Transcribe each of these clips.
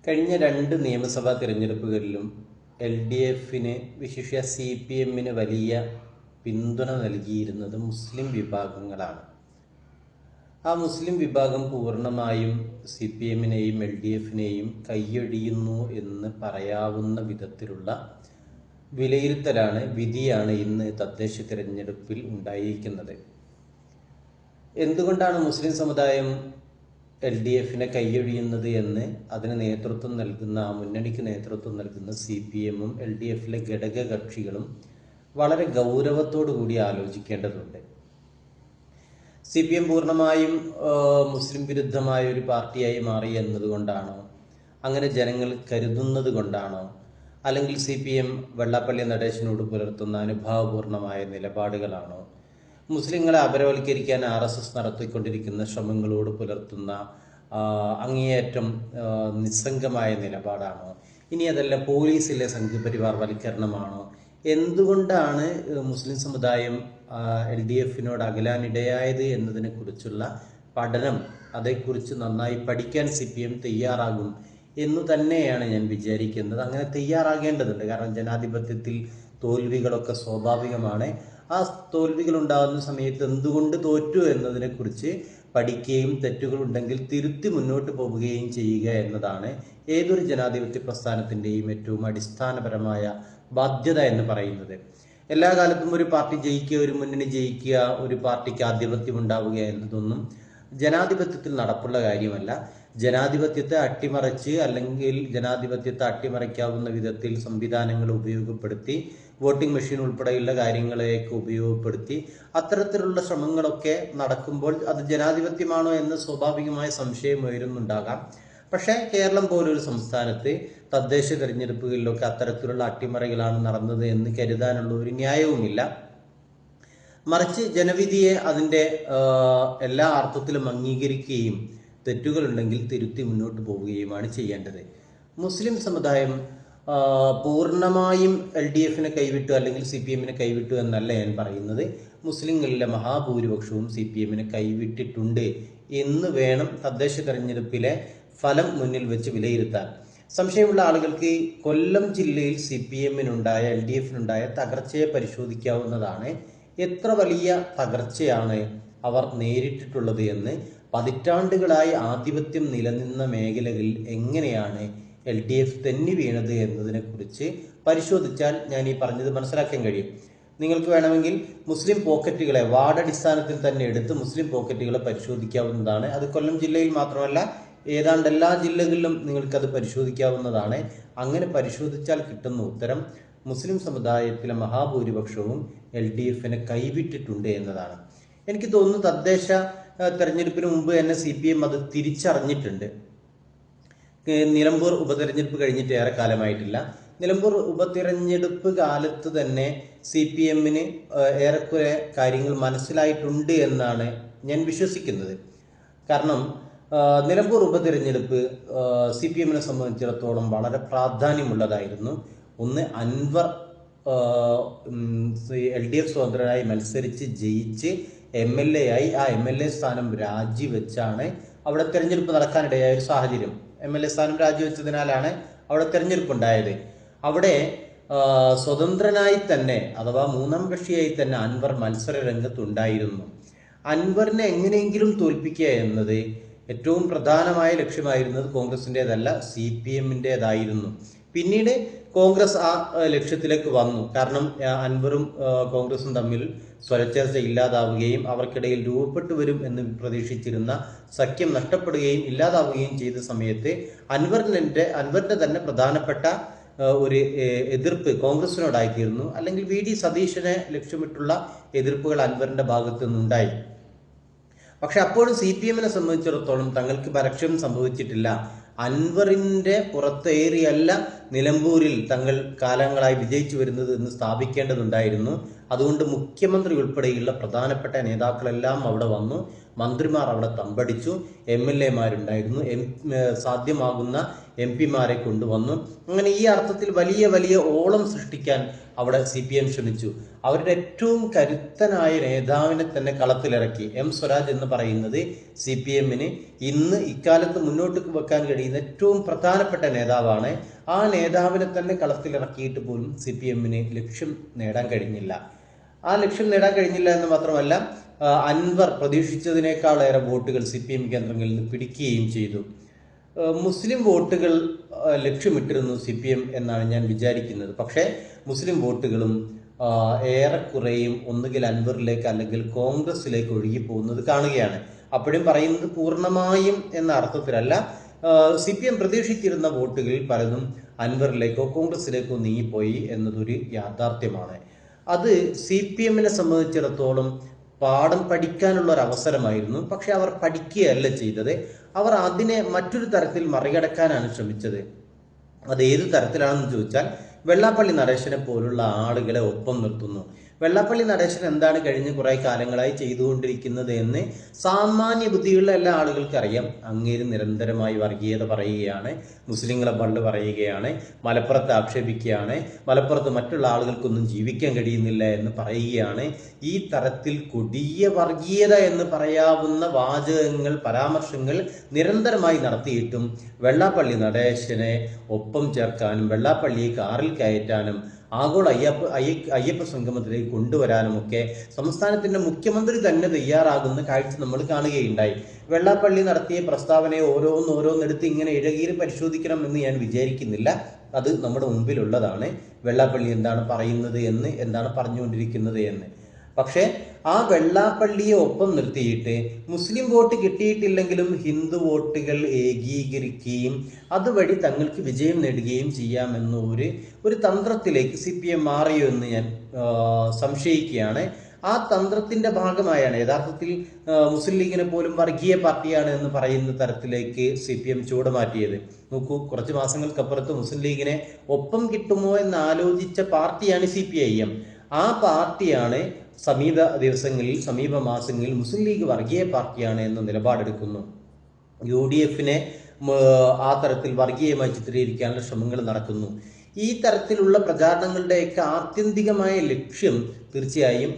കഴിഞ്ഞ 2 നിയമസഭാ തിരഞ്ഞെടുപ്പുകളിലും LDFന് വിശിഷ്യ CPMന് വലിയ പിന്തുണ നൽകിയിരുന്നത് മുസ്ലിം വിഭാഗങ്ങളാണ്. ആ മുസ്ലിം വിഭാഗം പൂർണ്ണമായും CPMനെയും LDFനെയും കൈയൊഴിയുന്നു എന്ന് പറയാവുന്ന വിധത്തിലുള്ള വിധിയാണ് ഇന്ന് തദ്ദേശ തിരഞ്ഞെടുപ്പിൽ ഉണ്ടായിരിക്കുന്നത്. എന്തുകൊണ്ടാണ് മുസ്ലിം സമുദായം LDFനെ കൈയൊഴിയുന്നത് എന്ന് അതിന് നേതൃത്വം നൽകുന്ന മുന്നണിക്ക് നേതൃത്വം നൽകുന്ന CPMും LDFിലെ ഘടക കക്ഷികളും വളരെ ഗൗരവത്തോടു കൂടി ആലോചിക്കേണ്ടതുണ്ട്. CPM പൂർണ്ണമായും മുസ്ലിം വിരുദ്ധമായ ഒരു പാർട്ടിയായി മാറി എന്നതുകൊണ്ടാണോ, അങ്ങനെ ജനങ്ങൾ കരുതുന്നത് കൊണ്ടാണോ, അല്ലെങ്കിൽ CPM വെള്ളാപ്പള്ളി നടേശനോട് പുലർത്തുന്ന അനുഭാവപൂർണമായ നിലപാടുകളാണോ, മുസ്ലിങ്ങളെ അപരവൽക്കരിക്കാൻ RSS നടത്തിക്കൊണ്ടിരിക്കുന്ന ശ്രമങ്ങളോട് പുലർത്തുന്ന അങ്ങേയറ്റം നിസ്സംഗമായ നിലപാടാണോ, ഇനി അതല്ല പോലീസിലെ സംഘപരിവാർ വൽക്കരണമാണോ, എന്തുകൊണ്ടാണ് മുസ്ലിം സമുദായം LDFനോട് അകലാനിടയായത് എന്നതിനെക്കുറിച്ചുള്ള പഠനം, അതേക്കുറിച്ച് നന്നായി പഠിക്കാൻ CPM തയ്യാറാകും എന്നു തന്നെയാണ് ഞാൻ വിചാരിക്കുന്നത്. അങ്ങനെ തയ്യാറാകേണ്ടതുണ്ട്. കാരണം ജനാധിപത്യത്തിൽ തോൽവികളൊക്കെ സ്വാഭാവികമാണ്. ആ തോൽവികൾ ഉണ്ടാകുന്ന സമയത്ത് എന്തുകൊണ്ട് തോറ്റു എന്നതിനെക്കുറിച്ച് പഠിക്കുകയും തെറ്റുകളുണ്ടെങ്കിൽ തിരുത്തി മുന്നോട്ട് പോവുകയും ചെയ്യുക എന്നതാണ് ഏതൊരു ജനാധിപത്യ പ്രസ്ഥാനത്തിൻ്റെയും ഏറ്റവും അടിസ്ഥാനപരമായ ബാധ്യത എന്ന് പറയുന്നത്. എല്ലാ കാലത്തും ഒരു പാർട്ടി ജയിക്കുക, ഒരു മുന്നണി ജയിക്കുക, ഒരു പാർട്ടിക്ക് ആധിപത്യം ഉണ്ടാവുക എന്നതൊന്നും ജനാധിപത്യത്തിൽ നടപ്പുള്ള കാര്യമല്ല. ജനാധിപത്യത്തെ അട്ടിമറിച്ച് അല്ലെങ്കിൽ ജനാധിപത്യത്തെ അട്ടിമറിക്കാവുന്ന വിധത്തിൽ സംവിധാനങ്ങൾ ഉപയോഗപ്പെടുത്തി, വോട്ടിംഗ് മെഷീൻ ഉൾപ്പെടെയുള്ള കാര്യങ്ങളെയൊക്കെ ഉപയോഗപ്പെടുത്തി അത്തരത്തിലുള്ള ശ്രമങ്ങളൊക്കെ നടക്കുമ്പോൾ അത് ജനാധിപത്യമാണോ എന്ന് സ്വാഭാവികമായ സംശയം ഉയരുന്നുണ്ടാകാം. പക്ഷേ കേരളം പോലൊരു സംസ്ഥാനത്ത് തദ്ദേശ തെരഞ്ഞെടുപ്പുകളിലൊക്കെ അത്തരത്തിലുള്ള അട്ടിമറികളാണ് നടന്നത് എന്ന് കരുതാനുള്ള ഒരു ന്യായവുമില്ല. മറിച്ച് ജനവിധിയെ അതിൻ്റെ എല്ലാ അർത്ഥത്തിലും അംഗീകരിക്കുകയും തെറ്റുകളുണ്ടെങ്കിൽ തിരുത്തി മുന്നോട്ട് പോവുകയുമാണ് ചെയ്യേണ്ടത്. മുസ്ലിം സമുദായം പൂർണ്ണമായും LDFനെ കൈവിട്ടു അല്ലെങ്കിൽ CPMനെ കൈവിട്ടു എന്നല്ല ഞാൻ പറയുന്നത്. മുസ്ലിങ്ങളിലെ മഹാഭൂരിപക്ഷവും CPMനെ കൈവിട്ടിട്ടുണ്ട് എന്ന് വേണം തദ്ദേശ തെരഞ്ഞെടുപ്പിലെ ഫലം മുന്നിൽ വെച്ച് വിലയിരുത്താൻ. സംശയമുള്ള ആളുകൾക്ക് കൊല്ലം ജില്ലയിൽ CPMനുണ്ടായ LDFനുണ്ടായ തകർച്ചയെ പരിശോധിക്കാവുന്നതാണ്. എത്ര വലിയ തകർച്ചയാണ് അവർ നേരിട്ടിട്ടുള്ളത് എന്ന്, പതിറ്റാണ്ടുകളായി ആധിപത്യം നിലനിന്ന മേഖലകളിൽ എങ്ങനെയാണ് LDF തെന്നി വീണത് എന്നതിനെക്കുറിച്ച് പരിശോധിച്ചാൽ ഞാൻ ഈ പറഞ്ഞത് മനസ്സിലാക്കാൻ കഴിയും. നിങ്ങൾക്ക് വേണമെങ്കിൽ മുസ്ലിം പോക്കറ്റുകളെ വാർഡടിസ്ഥാനത്തിൽ തന്നെ എടുത്ത് മുസ്ലിം പോക്കറ്റുകളെ പരിശോധിക്കാവുന്നതാണ്. അത് കൊല്ലം ജില്ലയിൽ മാത്രമല്ല, ഏതാണ്ട് എല്ലാ ജില്ലകളിലും നിങ്ങൾക്കത് പരിശോധിക്കാവുന്നതാണ്. അങ്ങനെ പരിശോധിച്ചാൽ കിട്ടുന്ന ഉത്തരം മുസ്ലിം സമുദായത്തിലെ മഹാഭൂരിപക്ഷവും LDFനെ കൈവിട്ടിട്ടുണ്ട് എന്നതാണ്. എനിക്ക് തോന്നുന്നു തദ്ദേശ തെരഞ്ഞെടുപ്പിന് മുമ്പ് തന്നെ CPM അത് തിരിച്ചറിഞ്ഞിട്ടുണ്ട്. നിലമ്പൂർ ഉപതെരഞ്ഞെടുപ്പ് കഴിഞ്ഞിട്ട് ഏറെ കാലമായിട്ടില്ല. നിലമ്പൂർ ഉപതെരഞ്ഞെടുപ്പ് കാലത്ത് തന്നെ CPMന് ഏറെക്കുറെ കാര്യങ്ങൾ മനസ്സിലായിട്ടുണ്ട് എന്നാണ് ഞാൻ വിശ്വസിക്കുന്നത്. കാരണം നിലമ്പൂർ ഉപതെരഞ്ഞെടുപ്പ് CPMനെ സംബന്ധിച്ചിടത്തോളം വളരെ പ്രാധാന്യമുള്ളതായിരുന്നു. ഒന്ന്, അൻവർ LDF സ്വതന്ത്രനായി മത്സരിച്ച് ജയിച്ച് MLA ആയി. ആ MLA സ്ഥാനം രാജിവെച്ചാണ് അവിടെ തെരഞ്ഞെടുപ്പ് നടക്കാനിടയായ ഒരു സാഹചര്യം. MLA സ്ഥാനം രാജിവെച്ചതിനാലാണ് അവിടെ തെരഞ്ഞെടുപ്പ് ഉണ്ടായത്. അവിടെ സ്വതന്ത്രനായി തന്നെ, അഥവാ മൂന്നാം കക്ഷിയായി തന്നെ അൻവർ മത്സര രംഗത്തുണ്ടായിരുന്നു. അൻവറിനെ എങ്ങനെയെങ്കിലും തോൽപ്പിക്കുക എന്നത് ഏറ്റവും പ്രധാനമായ ലക്ഷ്യമായിരുന്നത് കോൺഗ്രസിൻ്റെതല്ല, CPMൻ്റെതായിരുന്നു. പിന്നീട് കോൺഗ്രസ് ആ ലക്ഷ്യത്തിലേക്ക് വന്നു. കാരണം അൻവറും കോൺഗ്രസും തമ്മിൽ സ്വരച്ചേർച്ച ഇല്ലാതാവുകയും അവർക്കിടയിൽ രൂപപ്പെട്ടു വരും എന്ന് പ്രതീക്ഷിച്ചിരുന്ന സഖ്യം നഷ്ടപ്പെടുകയും ഇല്ലാതാവുകയും ചെയ്ത സമയത്ത് അൻവറിൻ്റെ തന്നെ പ്രധാനപ്പെട്ട ഒരു എതിർപ്പ് കോൺഗ്രസിനോടായിത്തീർന്നു. അല്ലെങ്കിൽ VD സതീശനെ ലക്ഷ്യമിട്ടുള്ള എതിർപ്പുകൾ അൻവറിൻ്റെ ഭാഗത്തു നിന്നുണ്ടായി. പക്ഷെ അപ്പോഴും CPMനെ സംബന്ധിച്ചിടത്തോളം തങ്ങൾക്ക് പരാജയം സംഭവിച്ചിട്ടില്ല. അൻവറിൻ്റെ പുറത്തേറിയല്ല നിലമ്പൂരിൽ തങ്ങൾ കാലങ്ങളായി വിജയിച്ചു വരുന്നത് എന്ന് സ്ഥാപിക്കേണ്ടതുണ്ടായിരുന്നു. അതുകൊണ്ട് മുഖ്യമന്ത്രി ഉൾപ്പെടെയുള്ള പ്രധാനപ്പെട്ട നേതാക്കളെല്ലാം അവിടെ വന്നു. മന്ത്രിമാർ അവിടെ തമ്പടിച്ചു. MLA മാരുണ്ടായിരുന്നു. സാധ്യമാകുന്ന MP മാരെ കൊണ്ടുവന്നു. അങ്ങനെ ഈ അർത്ഥത്തിൽ വലിയ വലിയ ഓളം സൃഷ്ടിക്കാൻ അവിടെ CPM ശ്രമിച്ചു. അവരുടെ ഏറ്റവും കരുത്തനായ നേതാവിനെ തന്നെ കളത്തിലിറക്കി. M സ്വരാജ് എന്ന് പറയുന്നത് CPMന് ഇന്ന് ഇക്കാലത്ത് മുന്നോട്ട് വെക്കാൻ കഴിയുന്ന ഏറ്റവും പ്രധാനപ്പെട്ട നേതാവാണ്. ആ നേതാവിനെ തന്നെ കളത്തിലിറക്കിയിട്ട് പോലും CPMന് ലക്ഷ്യം നേടാൻ കഴിഞ്ഞില്ല. ആ ലക്ഷ്യം നേടാൻ കഴിഞ്ഞില്ല എന്ന് മാത്രമല്ല, അൻവർ പ്രതീക്ഷിച്ചതിനേക്കാളേറെ വോട്ടുകൾ CPM കേന്ദ്രങ്ങളിൽ നിന്ന് പിടിക്കുകയും ചെയ്തു. മുസ്ലിം വോട്ടുകൾ ലക്ഷ്യമിട്ടിരുന്നു CPM എന്നാണ് ഞാൻ വിചാരിക്കുന്നത്. പക്ഷേ മുസ്ലിം വോട്ടുകളും ഏറെക്കുറെയും ഒന്നുകിൽ അൻവറിലേക്ക് അല്ലെങ്കിൽ കോൺഗ്രസിലേക്ക് ഒഴുകി പോകുന്നത് കാണുകയാണ്. അപ്പോഴും പറയുന്നത് പൂർണ്ണമായും എന്ന അർത്ഥത്തിലല്ല. CPM പ്രതീക്ഷിച്ചിരുന്ന വോട്ടുകളിൽ പലതും അൻവറിലേക്കോ കോൺഗ്രസിലേക്കോ നീങ്ങിപ്പോയി എന്നതൊരു യാഥാർത്ഥ്യമാണ്. അത് CPMനെ സംബന്ധിച്ചിടത്തോളം പാഠം പഠിക്കാനുള്ള ഒരു അവസരമായിരുന്നു. പക്ഷെ അവർ പഠിക്കുകയല്ല ചെയ്തത്, അവർ അതിനെ മറ്റൊരു തരത്തിൽ മറികടക്കാനാണ് ശ്രമിച്ചത്. അത് ഏത് തരത്തിലാണെന്ന് ചോദിച്ചാൽ, വെള്ളാപ്പള്ളി നടേശനെ പോലുള്ള ആളുകളെ ഒപ്പം നിർത്തുന്നു. വെള്ളാപ്പള്ളി നടേശൻ എന്താണ് കഴിഞ്ഞ കുറേ കാലങ്ങളായി ചെയ്തുകൊണ്ടിരിക്കുന്നത് എന്ന് സാമാന്യ ബുദ്ധിയുള്ള എല്ലാ ആളുകൾക്കും അറിയാം. അങ്ങേര് നിരന്തരമായി വർഗീയത പറയുകയാണ്, മുസ്ലിങ്ങളെ പണ്ട് പറയുകയാണ്, മലപ്പുറത്ത് ആക്ഷേപിക്കുകയാണ്, മലപ്പുറത്ത് മറ്റുള്ള ആളുകൾക്കൊന്നും ജീവിക്കാൻ കഴിയുന്നില്ല എന്ന് പറയുകയാണ്. ഈ തരത്തിൽ കൊടിയ വർഗീയത എന്ന് പറയാവുന്ന വാചകങ്ങൾ, പരാമർശങ്ങൾ നിരന്തരമായി നടത്തിയിട്ടും വെള്ളാപ്പള്ളി നടേശനെ ഒപ്പം ചേർക്കാനും വെള്ളാപ്പള്ളിയെ കാറിൽ കയറ്റാനും ആഗോള അയ്യപ്പ സംഗമത്തിലേക്ക് കൊണ്ടുവരാനുമൊക്കെ സംസ്ഥാനത്തിന്റെ മുഖ്യമന്ത്രി തന്നെ തയ്യാറാകുന്ന കാഴ്ച നമ്മൾ കാണുകയുണ്ടായി. വെള്ളാപ്പള്ളി നടത്തിയ പ്രസ്താവനയെ ഓരോന്നെടുത്ത് ഇങ്ങനെ ഇഴകീറി പരിശോധിക്കണം എന്ന് ഞാൻ വിചാരിക്കുന്നില്ല. അത് നമ്മുടെ മുമ്പിലുള്ളതാണ്. വെള്ളാപ്പള്ളി എന്താണ് പറയുന്നത് എന്ന്, എന്താണ് പറഞ്ഞുകൊണ്ടിരിക്കുന്നത് എന്ന്. പക്ഷേ ആ വെള്ളാപ്പള്ളിയെ ഒപ്പം നിർത്തിയിട്ട് മുസ്ലിം വോട്ട് കിട്ടിയിട്ടില്ലെങ്കിലും ഹിന്ദു വോട്ടുകൾ ഏകീകരിക്കുകയും അതുവഴി തങ്ങൾക്ക് വിജയം നേടുകയും ചെയ്യാമെന്ന ഒരു തന്ത്രത്തിലേക്ക് CPM മാറിയോ എന്ന് ഞാൻ സംശയിക്കുകയാണ്. ആ തന്ത്രത്തിന്റെ ഭാഗമായാണ് യഥാർത്ഥത്തിൽ മുസ്ലിം ലീഗിനെ പോലും വർഗീയ പാർട്ടിയാണ് എന്ന് പറയുന്ന തരത്തിലേക്ക് CPM ചൂടുമാറ്റിയത്. നോക്കൂ, കുറച്ച് മാസങ്ങൾക്കപ്പുറത്ത് മുസ്ലിം ലീഗിനെ ഒപ്പം കിട്ടുമോ എന്ന് ആലോചിച്ച പാർട്ടിയാണ് CPIM. ആ പാർട്ടിയാണ് സമീപ മാസങ്ങളിൽ മുസ്ലിം ലീഗ് വർഗീയ പാർട്ടിയാണ് എന്ന നിലപാടെടുക്കുന്നു. UDFനെ ആ തരത്തിൽ വർഗീയമായി ചിത്രീകരിക്കാനുള്ള ശ്രമങ്ങൾ നടക്കുന്നു. ഈ തരത്തിലുള്ള പ്രചാരണങ്ങളുടെയൊക്കെ ആത്യന്തികമായ ലക്ഷ്യം തീർച്ചയായും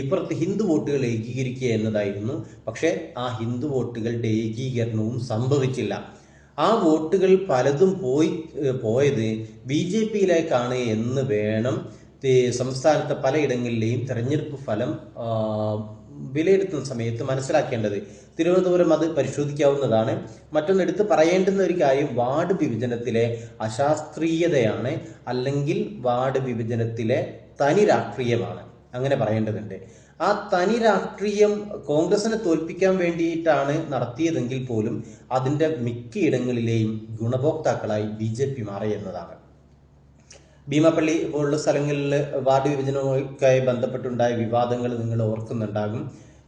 ഇപ്പുറത്ത് ഹിന്ദു വോട്ടുകൾ ഏകീകരിക്കുക എന്നതായിരുന്നു. പക്ഷേ ആ ഹിന്ദു വോട്ടുകളുടെ ഏകീകരണവും സംഭവിച്ചില്ല. ആ വോട്ടുകൾ പലതും പോയത് BJPയിലേക്കാണ് എന്ന് വേണം സംസ്ഥാനത്തെ പലയിടങ്ങളിലെയും തെരഞ്ഞെടുപ്പ് ഫലം വിലയിരുത്തുന്ന സമയത്ത് മനസ്സിലാക്കേണ്ടത്. തിരുവനന്തപുരം അത് പരിശോധിക്കാവുന്നതാണ്. മറ്റൊന്ന് എടുത്ത് പറയേണ്ടുന്ന ഒരു കാര്യം വാർഡ് വിഭജനത്തിലെ അശാസ്ത്രീയതയാണ്, അല്ലെങ്കിൽ വാർഡ് വിഭജനത്തിലെ തനി രാഷ്ട്രീയമാണ്. അങ്ങനെ പറയേണ്ടതുണ്ട്. ആ തനി രാഷ്ട്രീയം കോൺഗ്രസിനെ തോൽപ്പിക്കാൻ വേണ്ടിയിട്ടാണ് നടത്തിയതെങ്കിൽ പോലും അതിൻ്റെ മിക്കയിടങ്ങളിലെയും ഗുണഭോക്താക്കളായി BJP മാറി എന്നതാണ്. ഭീമാപ്പള്ളി പോലുള്ള സ്ഥലങ്ങളിൽ വാർഡ് വിഭജനവുമായി ബന്ധപ്പെട്ടുണ്ടായ വിവാദങ്ങൾ നിങ്ങൾ ഓർക്കുന്നുണ്ടാകും.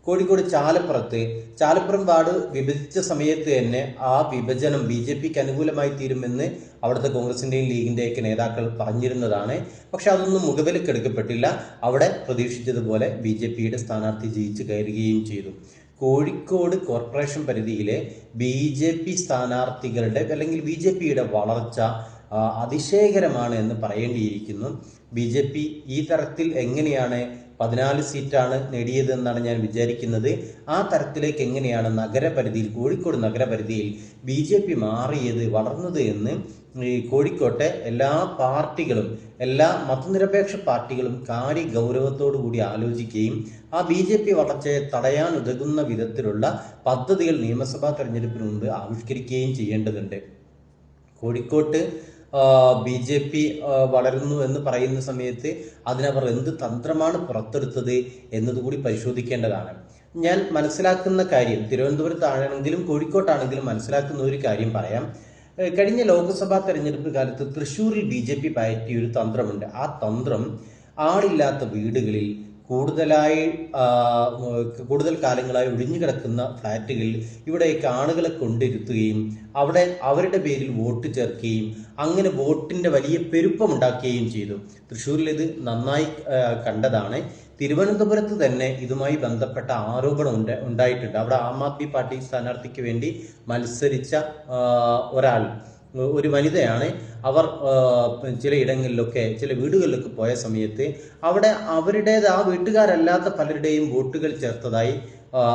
കോഴിക്കോട് ചാലപ്പുറം വാർഡ് വിഭജിച്ച സമയത്ത് തന്നെ ആ വിഭജനം BJPക്ക് അനുകൂലമായി തീരുമെന്ന് അവിടുത്തെ കോൺഗ്രസിൻ്റെയും ലീഗിൻ്റെയൊക്കെ നേതാക്കൾ പറഞ്ഞിരുന്നതാണ്. പക്ഷെ അതൊന്നും മുഖവിലക്കെടുക്കപ്പെട്ടില്ല. അവിടെ പ്രതീക്ഷിച്ചതുപോലെ BJPയുടെ സ്ഥാനാർത്ഥി ജയിച്ചു കയറുകയും ചെയ്തു. കോഴിക്കോട് കോർപ്പറേഷൻ പരിധിയിലെ BJP സ്ഥാനാർത്ഥികളുടെ അല്ലെങ്കിൽ BJPയുടെ വളർച്ച അതിശയകരമാണ് എന്ന് പറയേണ്ടിയിരിക്കുന്നു. BJP ഈ തരത്തിൽ എങ്ങനെയാണ് 14 സീറ്റാണ് നേടിയതെന്നാണ് ഞാൻ വിചാരിക്കുന്നത്. ആ തരത്തിലേക്ക് എങ്ങനെയാണ് കോഴിക്കോട് നഗരപരിധിയിൽ BJP മാറിയത്, വളർന്നത് എന്ന് കോഴിക്കോട്ടെ എല്ലാ പാർട്ടികളും, എല്ലാ മതനിരപേക്ഷ പാർട്ടികളും കാര്യഗൗരവത്തോടു കൂടി ആലോചിക്കുകയും ആ BJP വളർച്ചയെ തടയാൻ ഉതകുന്ന വിധത്തിലുള്ള പദ്ധതികൾ നിയമസഭാ തെരഞ്ഞെടുപ്പിന് മുമ്പ് ആവിഷ്കരിക്കുകയും ചെയ്യേണ്ടതുണ്ട്. കോഴിക്കോട്ട് BJP വളരുന്നു എന്ന് പറയുന്ന സമയത്ത് അതിനവർ എന്ത് തന്ത്രമാണ് പുറത്തെടുത്തത് എന്നതുകൂടി പരിശോധിക്കേണ്ടതാണ്. ഞാൻ മനസ്സിലാക്കുന്ന കാര്യം, തിരുവനന്തപുരത്താണെങ്കിലും കോഴിക്കോട്ടാണെങ്കിലും മനസ്സിലാക്കുന്ന ഒരു കാര്യം പറയാം. കഴിഞ്ഞ ലോക്സഭാ തെരഞ്ഞെടുപ്പ് കാലത്ത് തൃശ്ശൂരിൽ BJP പയറ്റിയ ഒരു തന്ത്രമുണ്ട്. ആ തന്ത്രം ആളില്ലാത്ത വീടുകളിൽ കൂടുതൽ കാലങ്ങളായി ഒഴിഞ്ഞുകിടക്കുന്ന ഫ്ലാറ്റുകളിൽ ഇവിടേക്ക് ആളുകളെ കൊണ്ടിരുത്തുകയും അവിടെ അവരുടെ പേരിൽ വോട്ട് ചേർക്കുകയും അങ്ങനെ വോട്ടിൻ്റെ വലിയ പെരുപ്പമുണ്ടാക്കുകയും ചെയ്തു. തൃശ്ശൂരിൽ ഇത് നന്നായി കണ്ടതാണ്. തിരുവനന്തപുരത്ത് തന്നെ ഇതുമായി ബന്ധപ്പെട്ട ആരോപണം ഉണ്ടായിട്ടുണ്ട്. അവിടെ ആം ആദ്മി പാർട്ടി സ്ഥാനാർത്ഥിക്ക് വേണ്ടി മത്സരിച്ച ഒരാൾ ഒരു വനിതയാണ്. അവർ ചിലയിടങ്ങളിലൊക്കെ ചില വീടുകളിലൊക്കെ പോയ സമയത്ത് അവിടെ ആ വീട്ടുകാരല്ലാത്ത പലരുടെയും വോട്ടുകൾ ചേർത്തതായി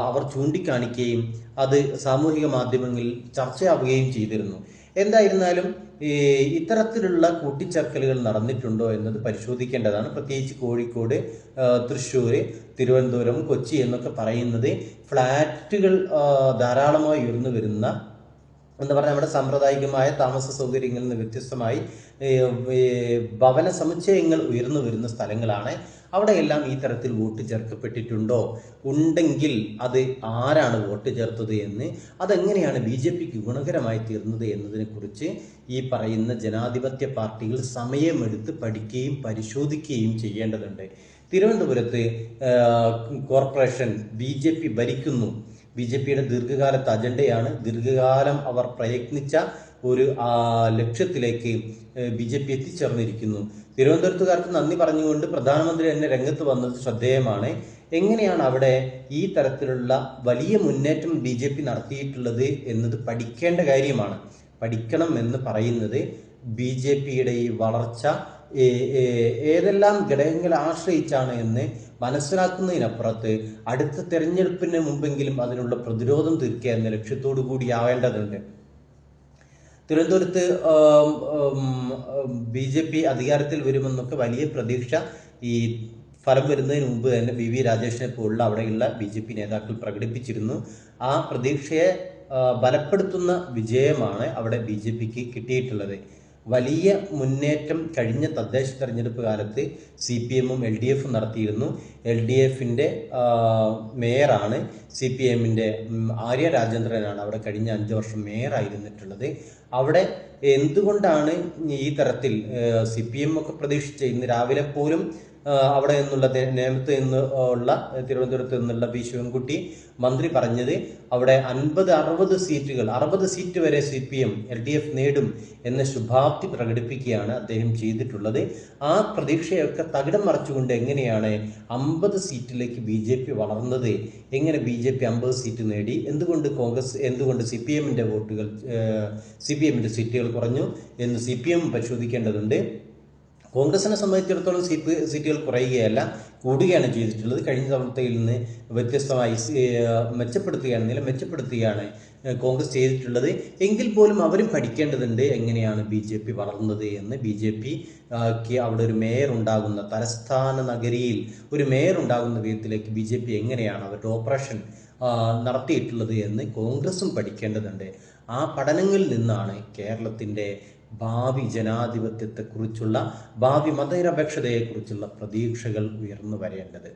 അവർ ചൂണ്ടിക്കാണിക്കുകയും അത് സാമൂഹിക മാധ്യമങ്ങളിൽ ചർച്ചയാവുകയും ചെയ്തിരുന്നു. എന്തായിരുന്നാലും ഇത്തരത്തിലുള്ള കൂട്ടിച്ചേർക്കലുകൾ നടന്നിട്ടുണ്ടോ എന്നത് പരിശോധിക്കേണ്ടതാണ്. പ്രത്യേകിച്ച് കോഴിക്കോട്, തൃശ്ശൂർ, തിരുവനന്തപുരം, കൊച്ചി എന്നൊക്കെ പറയുന്നത് ഫ്ലാറ്റുകൾ ധാരാളമായി ഉയർന്നു വരുന്ന, എന്താ പറയുക, നമ്മുടെ സാമ്പ്രദായികമായ താമസ സൗകര്യങ്ങളിൽ നിന്ന് വ്യത്യസ്തമായി ഭവന സമുച്ചയങ്ങൾ ഉയർന്നു വരുന്ന സ്ഥലങ്ങളാണ്. അവിടെയെല്ലാം ഈ തരത്തിൽ വോട്ട് ചേർക്കപ്പെട്ടിട്ടുണ്ടോ, ഉണ്ടെങ്കിൽ അത് ആരാണ് വോട്ട് ചേർത്തത് എന്ന്, അതെങ്ങനെയാണ് BJPക്ക് ഗുണകരമായി തീർന്നത് എന്നതിനെക്കുറിച്ച് ഈ പറയുന്ന ജനാധിപത്യ പാർട്ടികൾ സമയമെടുത്ത് പഠിക്കുകയും പരിശോധിക്കുകയും ചെയ്യേണ്ടതുണ്ട്. തിരുവനന്തപുരത്ത് കോർപ്പറേഷൻ BJP ഭരിക്കുന്നു. BJPയുടെ ദീർഘകാലത്തെ അജണ്ടയാണ്. ദീർഘകാലം അവർ പ്രയത്നിച്ച ഒരു ലക്ഷ്യത്തിലേക്ക് BJP എത്തിച്ചേർന്നിരിക്കുന്നു. തിരുവനന്തപുരത്തുകാർക്ക് നന്ദി പറഞ്ഞുകൊണ്ട് പ്രധാനമന്ത്രി തന്നെ രംഗത്ത് വന്നത് ശ്രദ്ധേയമാണ്. എങ്ങനെയാണ് അവിടെ ഈ തരത്തിലുള്ള വലിയ മുന്നേറ്റം BJP നടത്തിയിട്ടുള്ളത് എന്നത് പഠിക്കേണ്ട കാര്യമാണ്. പഠിക്കണം എന്ന് പറയുന്നത് BJPയുടെ ഈ വളർച്ച ഏതെല്ലാം ഘടകങ്ങളെ ആശ്രയിച്ചാണ് എന്ന് മനസ്സിലാക്കുന്നതിനപ്പുറത്ത് അടുത്ത തെരഞ്ഞെടുപ്പിന് മുമ്പെങ്കിലും അതിനുള്ള പ്രതിരോധം തീർക്കുക എന്ന ലക്ഷ്യത്തോടു കൂടി ആവേണ്ടതുണ്ട്. തിരുവനന്തപുരത്ത് BJP അധികാരത്തിൽ വരുമെന്നൊക്കെ വലിയ പ്രതീക്ഷ ഈ ഫലം വരുന്നതിന് മുമ്പ് തന്നെ BV രാജേഷിനെ പോലുള്ള അവിടെയുള്ള BJP നേതാക്കൾ പ്രകടിപ്പിച്ചിരുന്നു. ആ പ്രതീക്ഷയെ ബലപ്പെടുത്തുന്ന വിജയമാണ് അവിടെ BJPക്ക് കിട്ടിയിട്ടുള്ളത്. വലിയ മുന്നേറ്റം കഴിഞ്ഞ തദ്ദേശ തെരഞ്ഞെടുപ്പ് കാലത്ത് CPMഉം LDFും നടത്തിയിരുന്നു. LDFിൻ്റെ മേയറാണ്, CPMൻ്റെ ആര്യ രാജേന്ദ്രനാണ് അവിടെ കഴിഞ്ഞ 5 വർഷം മേയറായിരുന്നിട്ടുള്ളത്. അവിടെ എന്തുകൊണ്ടാണ് ഈ തരത്തിൽ CPM ഒക്കെ പ്രതീക്ഷിച്ച ഇന്ന് രാവിലെ പോലും അവിടെ നിന്നുള്ള നേമത്ത് നിന്ന് ഉള്ള തിരുവനന്തപുരത്ത് നിന്നുള്ള B. ശിവൻകുട്ടി മന്ത്രി പറഞ്ഞത് അവിടെ 50-60 സീറ്റുകൾ 60 സീറ്റ് വരെ CPM LDF നേടും എന്ന ശുഭാപ്തി പ്രകടിപ്പിക്കുകയാണ് അദ്ദേഹം ചെയ്തിട്ടുള്ളത്. ആ പ്രതീക്ഷയൊക്കെ തകിടം മറിച്ചുകൊണ്ട് എങ്ങനെയാണ് 50 സീറ്റിലേക്ക് BJP വളർന്നത്, എങ്ങനെ BJP 50 സീറ്റ് നേടി, എന്തുകൊണ്ട് CPMൻ്റെ CPMൻ്റെ സീറ്റുകൾ കുറഞ്ഞു എന്ന് CPM പരിശോധിക്കേണ്ടതുണ്ട്. കോൺഗ്രസിനെ സംബന്ധിച്ചിടത്തോളം സീറ്റുകൾ കുറയുകയല്ല, കൂടുകയാണ് ചെയ്തിട്ടുള്ളത്. കഴിഞ്ഞ തവണത്തിൽ നിന്ന് വ്യത്യസ്തമായി നില മെച്ചപ്പെടുത്തുകയാണ് കോൺഗ്രസ് ചെയ്തിട്ടുള്ളത്. എങ്കിൽ പോലും അവരും പഠിക്കേണ്ടതുണ്ട് എങ്ങനെയാണ് BJP വളർന്നത് എന്ന്. BJPക്ക് അവിടെ ഒരു മേയർ ഉണ്ടാകുന്ന, തലസ്ഥാന നഗരിയിൽ ഒരു മേയർ ഉണ്ടാകുന്ന വിധത്തിലേക്ക് BJP എങ്ങനെയാണ് അവരുടെ ഓപ്പറേഷൻ നടത്തിയിട്ടുള്ളത് എന്ന് കോൺഗ്രസും പഠിക്കേണ്ടതുണ്ട്. ആ പഠനങ്ങളിൽ നിന്നാണ് കേരളത്തിൻ്റെ ഭാവി ജനാധിപത്യത്തെക്കുറിച്ചുള്ള, ഭാവി മതനിരപേക്ഷതയെക്കുറിച്ചുള്ള പ്രതീക്ഷകൾ ഉയർന്നു വരേണ്ടത്.